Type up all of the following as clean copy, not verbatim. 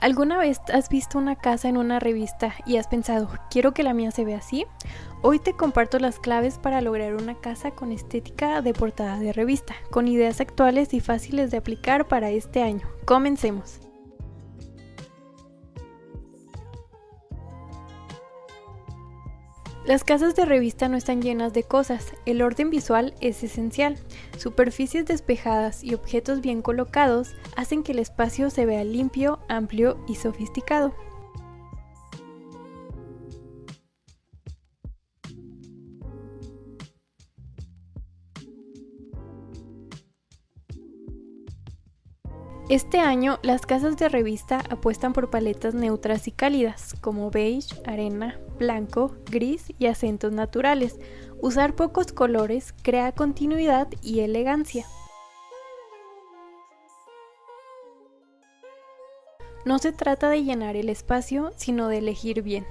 ¿Alguna vez has visto una casa en una revista y has pensado, quiero que la mía se vea así? Hoy te comparto las claves para lograr una casa con estética de portada de revista, con ideas actuales y fáciles de aplicar para este año. Comencemos. Las casas de revista no están llenas de cosas, el orden visual es esencial. Superficies despejadas y objetos bien colocados hacen que el espacio se vea limpio, amplio y sofisticado. Este año, las casas de revista apuestan por paletas neutras y cálidas, como beige, arena, blanco, gris y acentos naturales. Usar pocos colores crea continuidad y elegancia. No se trata de llenar el espacio, sino de elegir bien.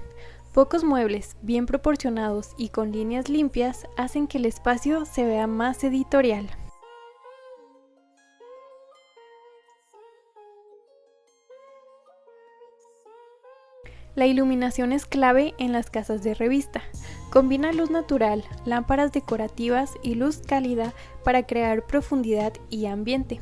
Pocos muebles, bien proporcionados y con líneas limpias, hacen que el espacio se vea más editorial. La iluminación es clave en las casas de revista. Combina luz natural, lámparas decorativas y luz cálida para crear profundidad y ambiente.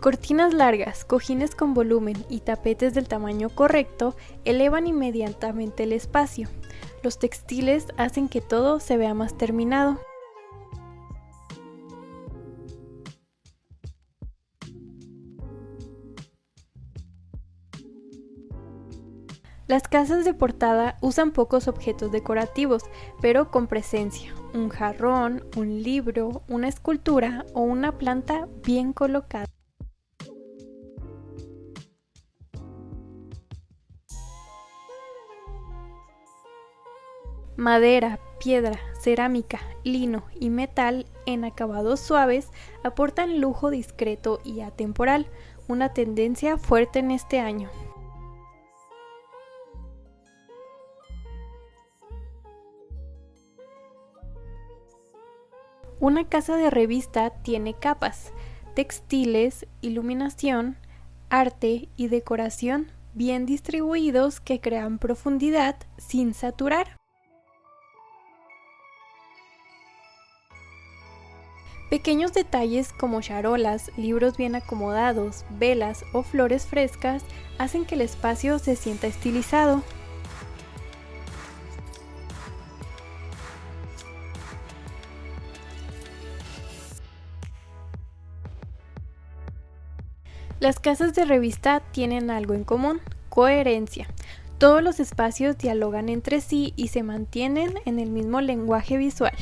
Cortinas largas, cojines con volumen y tapetes del tamaño correcto elevan inmediatamente el espacio. Los textiles hacen que todo se vea más terminado. Las casas de portada usan pocos objetos decorativos, pero con presencia. Un jarrón, un libro, una escultura o una planta bien colocada. Madera, piedra, cerámica, lino y metal en acabados suaves aportan lujo discreto y atemporal, una tendencia fuerte en este año. Una casa de revista tiene capas: textiles, iluminación, arte y decoración bien distribuidos que crean profundidad sin saturar. Pequeños detalles como charolas, libros bien acomodados, velas o flores frescas hacen que el espacio se sienta estilizado. Las casas de revista tienen algo en común: coherencia. Todos los espacios dialogan entre sí y se mantienen en el mismo lenguaje visual.